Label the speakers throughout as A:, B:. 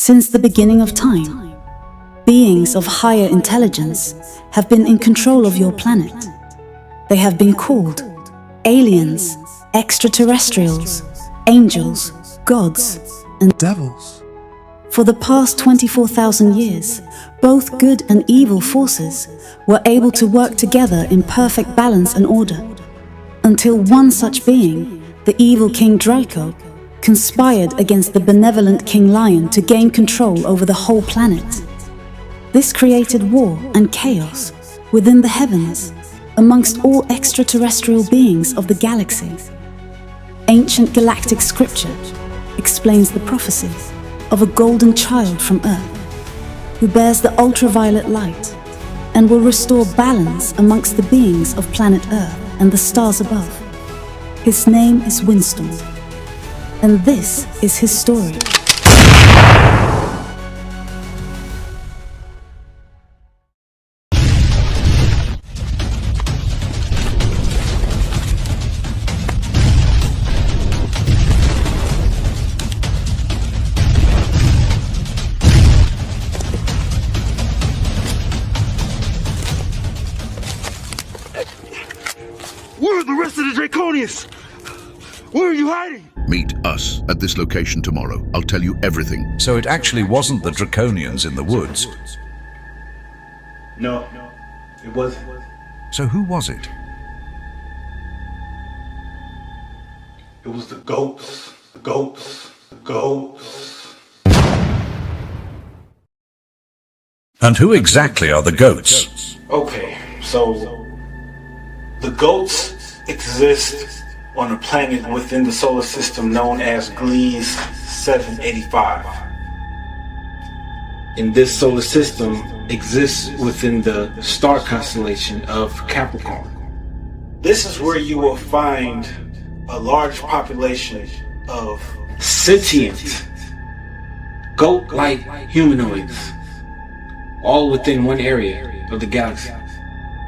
A: Since the beginning of time, beings of higher intelligence have been in control of your planet. They have been called aliens, extraterrestrials, angels, gods, and
B: devils.
A: For the past 24,000 years, both good and evil forces were able to work together in perfect balance and order, until one such being, the evil King Draco, conspired against the benevolent King Lion to gain control over the whole planet. This created war and chaos within the heavens amongst all extraterrestrial beings of the galaxy. Ancient galactic scripture explains the prophecy of a golden child from Earth who bears the ultraviolet light and will restore balance amongst the beings of planet Earth and the stars above. His name is Windstorm, and this is his story.
B: Where are the rest of the Draconians? Where are you hiding?
C: Meet us at this location tomorrow. I'll tell you everything.
D: So it actually wasn't the Draconians in the woods.
B: No, it wasn't.
D: So who was it?
B: It was the goats. The goats. The goats.
D: And who exactly are the goats?
B: Okay, so the goats exist on a planet within the solar system known as Gliese 785. And this solar system exists within the star constellation of Capricorn. This is where you will find a large population of sentient, goat-like humanoids, all within one area of the galaxy.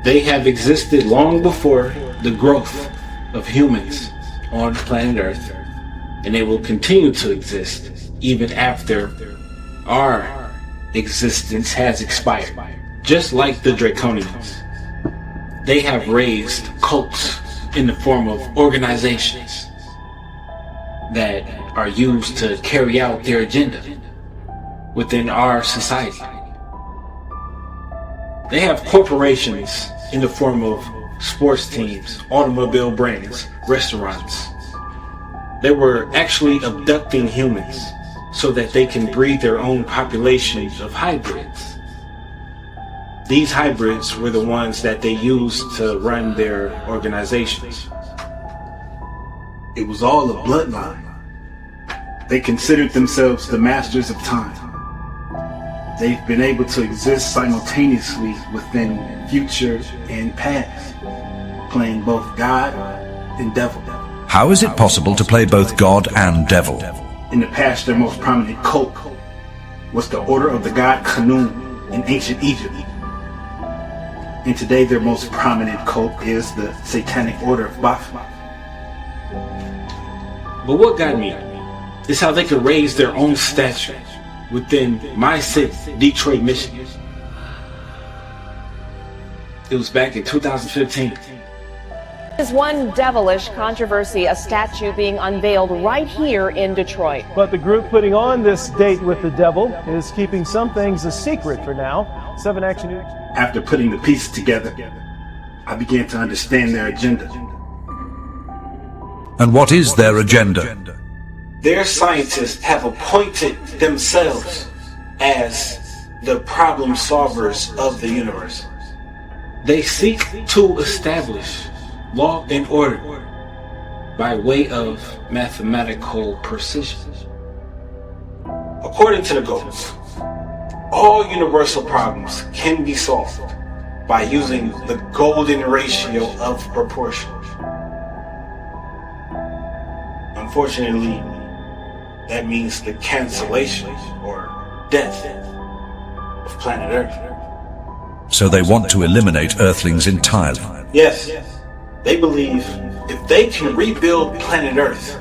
B: They have existed long before the growth of humans on planet Earth, and they will continue to exist even after our existence has expired. Just like the Draconians, they have raised cults in the form of organizations that are used to carry out their agenda within our society. They have corporations in the form of sports teams, automobile brands, restaurants. They were actually abducting humans so that they can breed their own populations of hybrids. These hybrids were the ones that they used to run their organizations. It was all a bloodline. They considered themselves the masters of time. They've been able to exist simultaneously within future and past, playing both God and devil.
D: How is it possible to play both God and devil?
B: In the past, their most prominent cult was the Order of the God Khnum in ancient Egypt. And today, their most prominent cult is the Satanic Order of Baphomet. But what got me is how they could raise their own stature within my city, Detroit, Michigan. It was back in 2015.
E: Is one devilish controversy, a statue being unveiled right here in Detroit.
F: But the group putting on this date with the devil is keeping some things a secret for now. 7 Action News.
B: After putting the pieces together, I began to understand their agenda.
D: And what is their agenda?
B: Their scientists have appointed themselves as the problem solvers of the universe. They seek to establish law and order by way of mathematical precision. According to the goals, all universal problems can be solved by using the golden ratio of proportion. Unfortunately, that means the cancellation or death of planet Earth.
D: So they want to eliminate Earthlings entirely.
B: Yes, they believe if they can rebuild planet Earth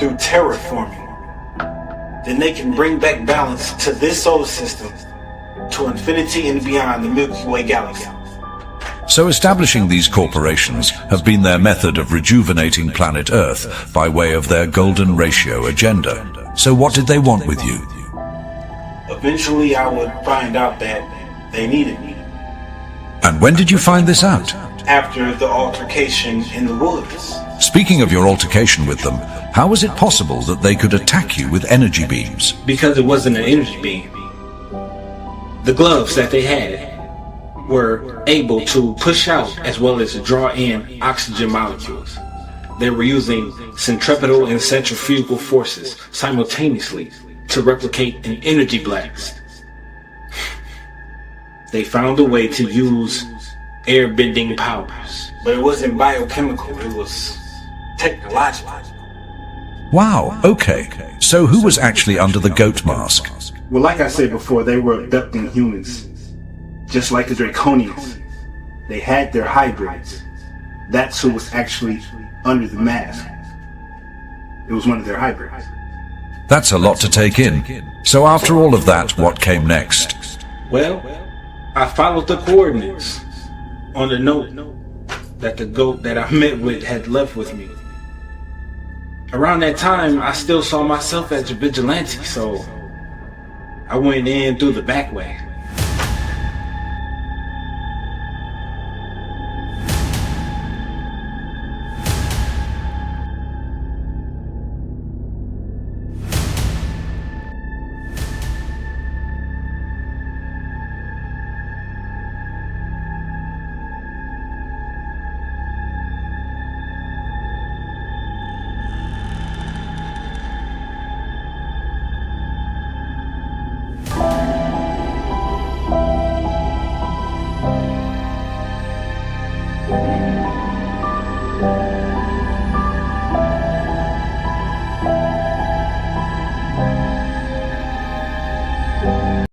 B: through terraforming, then they can bring back balance to this solar system, to infinity and beyond the Milky Way galaxy.
D: So establishing these corporations have been their method of rejuvenating planet Earth by way of their golden ratio agenda. So what did they want with you?
B: Eventually I would find out that they needed me.
D: And when did you find this out?
B: After the altercation in the woods.
D: Speaking of your altercation with them, how was it possible that they could attack you with energy beams?
B: Because it wasn't an energy beam. The gloves that they had were able to push out as well as draw in oxygen molecules. They were using centripetal and centrifugal forces simultaneously to replicate an energy blast. They found a way to use air-bending powers. But it wasn't biochemical, it was technological.
D: Wow, okay. So who was actually under the goat mask?
B: Well, like I said before, they were abducting humans. Just like the Draconians. They had their hybrids. That's who was actually under the mask. It was one of their hybrids.
D: That's a lot to take in. So after all of that, what came next?
B: Well, I followed the coordinates on the note that the goat that I met with had left with me. Around that time, I still saw myself as a vigilante, so I went in through the back way.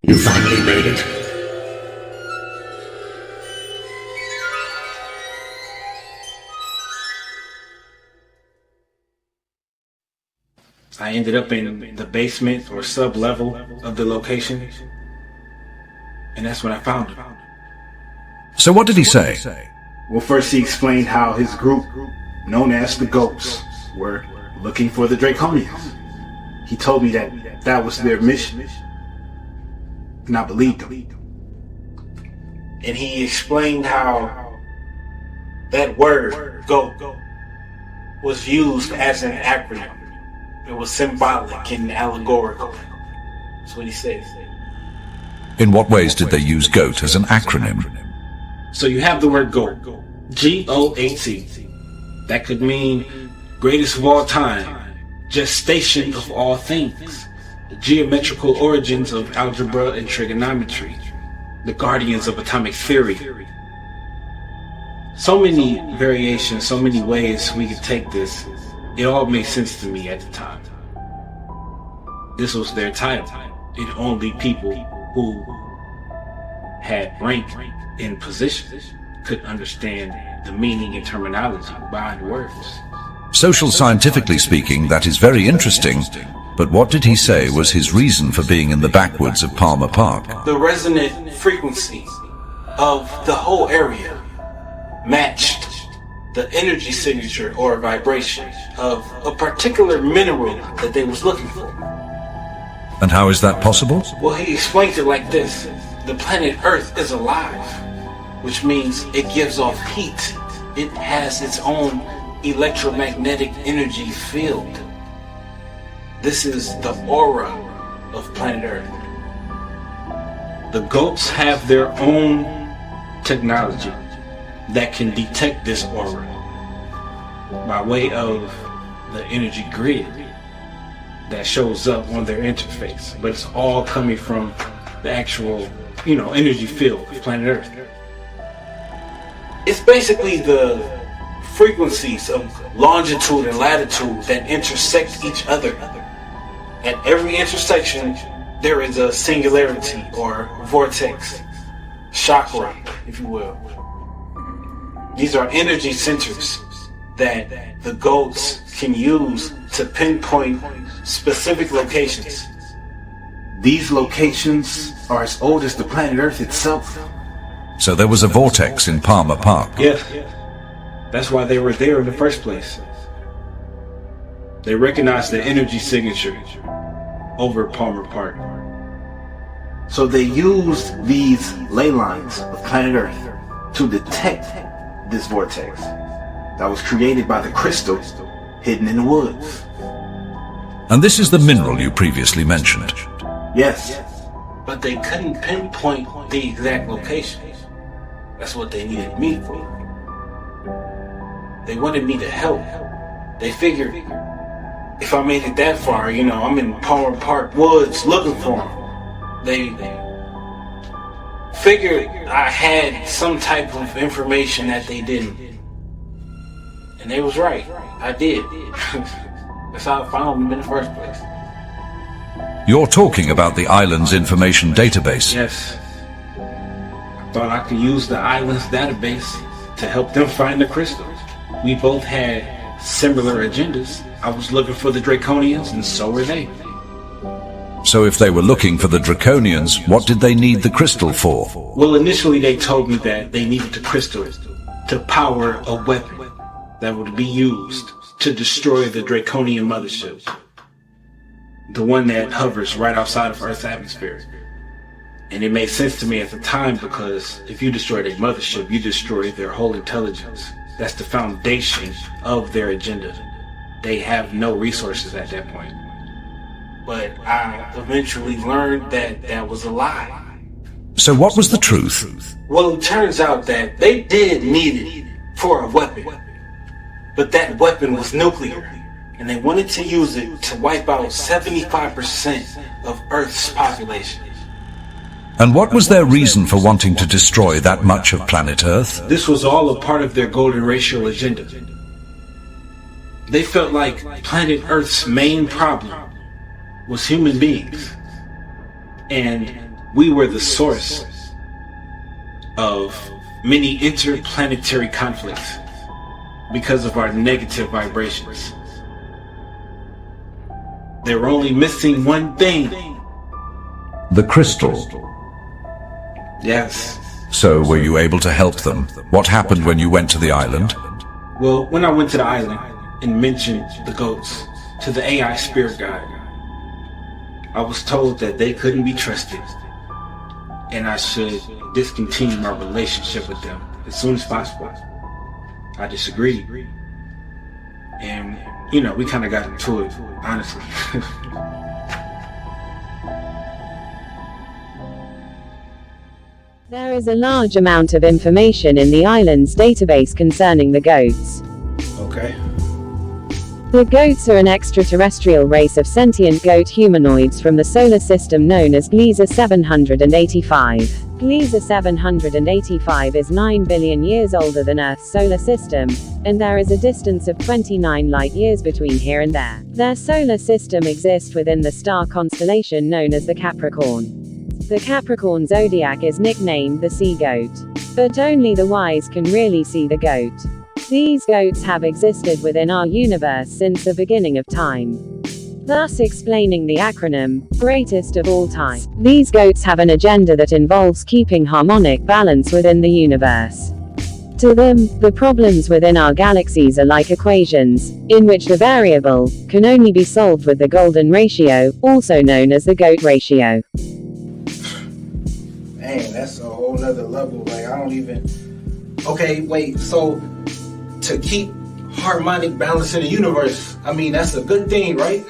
G: You finally made it.
B: I ended up in the basement or sub-level of the location, and that's when I found him.
D: So what did he say?
B: Well, first he explained how his group, known as the Goats, were looking for the Draconians. He told me that that was their mission, and I believed him. And he explained how that word, GOAT, was used as an acronym. It was symbolic and allegorical. That's what he said.
D: In what ways did they use GOAT as an acronym?
B: So you have the word GOAT, G.O.A.T. That could mean greatest of all time, gestation of all things, the geometrical origins of algebra and trigonometry, the guardians of atomic theory. So many variations, so many ways we could take this. It all made sense to me at the time. This was their title, and only people who had rank and position could understand the meaning and terminology behind the words.
D: Social scientifically speaking, that is very interesting, but what did he say was his reason for being in the backwoods of Palmer Park?
B: The resonant frequency of the whole area matched the energy signature or vibration of a particular mineral that they was looking for.
D: And how is that possible?
B: Well, he explained it like this. The planet Earth is alive, which means it gives off heat. It has its own electromagnetic energy field. This is the aura of planet Earth. The goats have their own technology that can detect this aura by way of the energy grid that shows up on their interface, but it's all coming from the actual, energy field of planet Earth. It's basically the frequencies of longitude and latitude that intersect each other. At every intersection, there is a singularity or vortex, chakra, if you will. These are energy centers that the goats can use to pinpoint specific locations These locations are as old as the planet Earth itself.
D: So there was a vortex in Palmer Park.
B: Yes. That's why they were there in the first place. They recognized the energy signature over Palmer Park. So they used these ley lines of planet Earth to detect this vortex that was created by the crystal hidden in the woods.
D: And this is the mineral you previously mentioned.
B: Yes, but they couldn't pinpoint the exact location. That's what they needed me for. They wanted me to help. They figured if I made it that far, I'm in Palmer Park woods looking for them. They figured I had some type of information that they didn't. And they was right. I did. That's how I found them in the first place.
D: You're talking about the island's information database.
B: Yes. I thought I could use the island's database to help them find the crystals. We both had similar agendas. I was looking for the Draconians, and so were they.
D: So if they were looking for the Draconians, what did they need the crystal for?
B: Well, initially they told me that they needed the crystal to power a weapon that would be used to destroy the Draconian mothership. The one that hovers right outside of Earth's atmosphere. And it made sense to me at the time because if you destroy their mothership, you destroy their whole intelligence. That's the foundation of their agenda. They have no resources at that point. But I eventually learned that that was a lie.
D: So what was the truth?
B: Well, it turns out that they did need it for a weapon. But that weapon was nuclear. And they wanted to use it to wipe out 75% of Earth's population.
D: And what was their reason for wanting to destroy that much of planet Earth?
B: This was all a part of their golden racial agenda. They felt like planet Earth's main problem was human beings. And we were the source of many interplanetary conflicts because of our negative vibrations. They were only missing one thing.
D: The crystal.
B: Yes.
D: So were you able to help them? What happened when you went to the island?
B: Well, when I went to the island and mentioned the goats to the AI spirit guide, I was told that they couldn't be trusted and I should discontinue my relationship with them as soon as possible. I disagreed. And, we kind of got into it, honestly.
E: There is a large amount of information in the island's database concerning the goats.
B: Okay.
E: The goats are an extraterrestrial race of sentient goat humanoids from the solar system known as G.O.A.T. 785. G.O.A.T. 785 is 9 billion years older than Earth's solar system, and there is a distance of 29 light-years between here and there. Their solar system exists within the star constellation known as the Capricorn. The Capricorn zodiac is nicknamed the Sea Goat. But only the wise can really see the goat. These goats have existed within our universe since the beginning of time. Thus explaining the acronym, greatest of all time. These goats have an agenda that involves keeping harmonic balance within the universe. To them, the problems within our galaxies are like equations, in which the variable can only be solved with the golden ratio, also known as the GOAT ratio.
B: Man, that's a whole nother level. Like, I don't even... Okay, wait, so to keep harmonic balance in the universe, that's a good thing, right?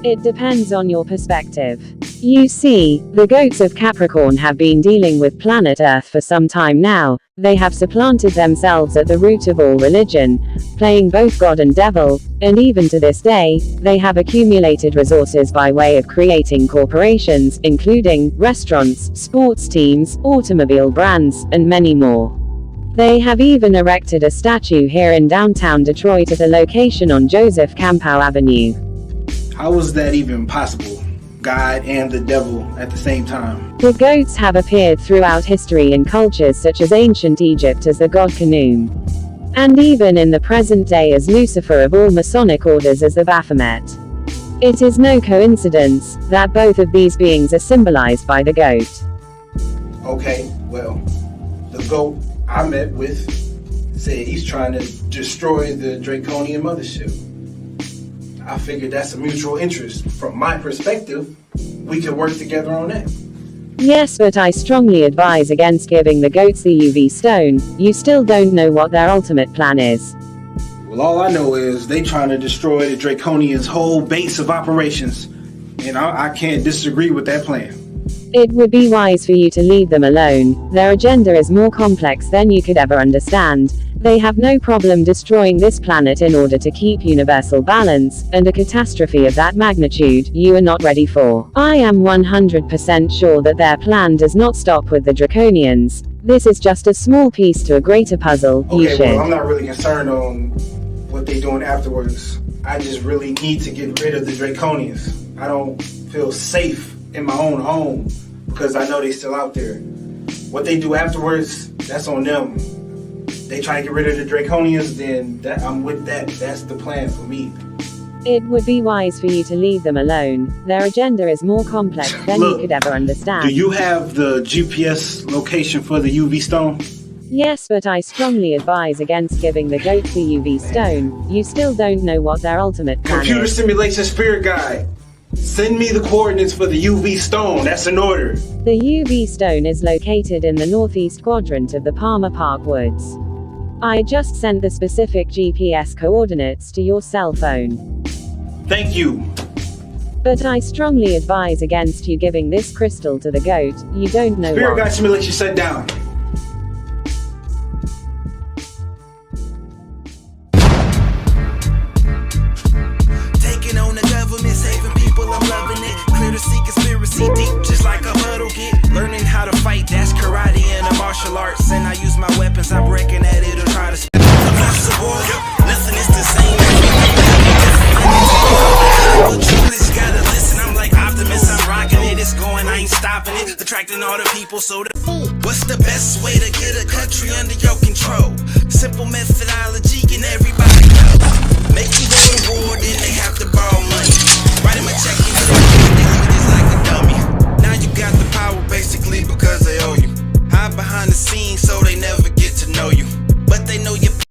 E: It depends on your perspective. You see, the goats of Capricorn have been dealing with planet Earth for some time now. They have supplanted themselves at the root of all religion, playing both God and devil, and even to this day, they have accumulated resources by way of creating corporations, including restaurants, sports teams, automobile brands, and many more. They have even erected a statue here in downtown Detroit at a location on Joseph Campow Avenue.
B: How was that even possible? God and the devil at the same time.
E: The goats have appeared throughout history in cultures such as ancient Egypt as the god Khnum. And even in the present day as Lucifer of all Masonic orders as the Baphomet. It is no coincidence that both of these beings are symbolized by the goat.
B: Okay, well, the GOAT I met with said he's trying to destroy the Draconian mothership. I figured that's a mutual interest. From my perspective, we could work together on that.
E: Yes, but I strongly advise against giving the goats the UV stone. You still don't know what their ultimate plan is.
B: Well, all I know is they trying to destroy the Draconians' whole base of operations, and I can't disagree with that plan.
E: It would be wise for you to leave them alone. Their agenda is more complex than you could ever understand. They have no problem destroying this planet in order to keep universal balance, and a catastrophe of that magnitude, you are not ready for. I am 100% sure that their plan does not stop with the Draconians. This is just a small piece to a greater puzzle.
B: Okay, well, I'm not really concerned on what they're doing afterwards. I just really need to get rid of the Draconians. I don't feel safe in my own home because I know they're still out there. What they do afterwards, that's on them. They try to get rid of the Draconians, then I'm with that. That's the plan for me.
E: It would be wise for you to leave them alone. Their agenda is more complex than you could ever understand.
B: Do you have the GPS location for the UV stone?
E: Yes, but I strongly advise against giving the goats the UV stone. You still don't know what their ultimate plan
B: Computer
E: is.
B: simulation spirit guide. Send me the coordinates for the UV stone. That's an order.
E: The UV stone is located in the northeast quadrant of the Palmer Park Woods. I just sent the specific GPS coordinates to your cell phone.
B: Thank you.
E: But I strongly advise against you giving this crystal to the goat. You don't know
B: Spirit
E: what.
B: guide simulation shut down.
G: Taking on the government, saving people, I'm loving it. Clear to see conspiracy deep, just like a huddle get. Learning how to fight, that's karate and a martial arts. And I use my weapons, I'm breaking at it or try to spit impossible. Nothing is the same. But you just gotta listen, I'm like Optimus, I'm rocking it. It's going, I ain't stopping it. Attracting all the people, so what's the best way to get a country under your control? Simple method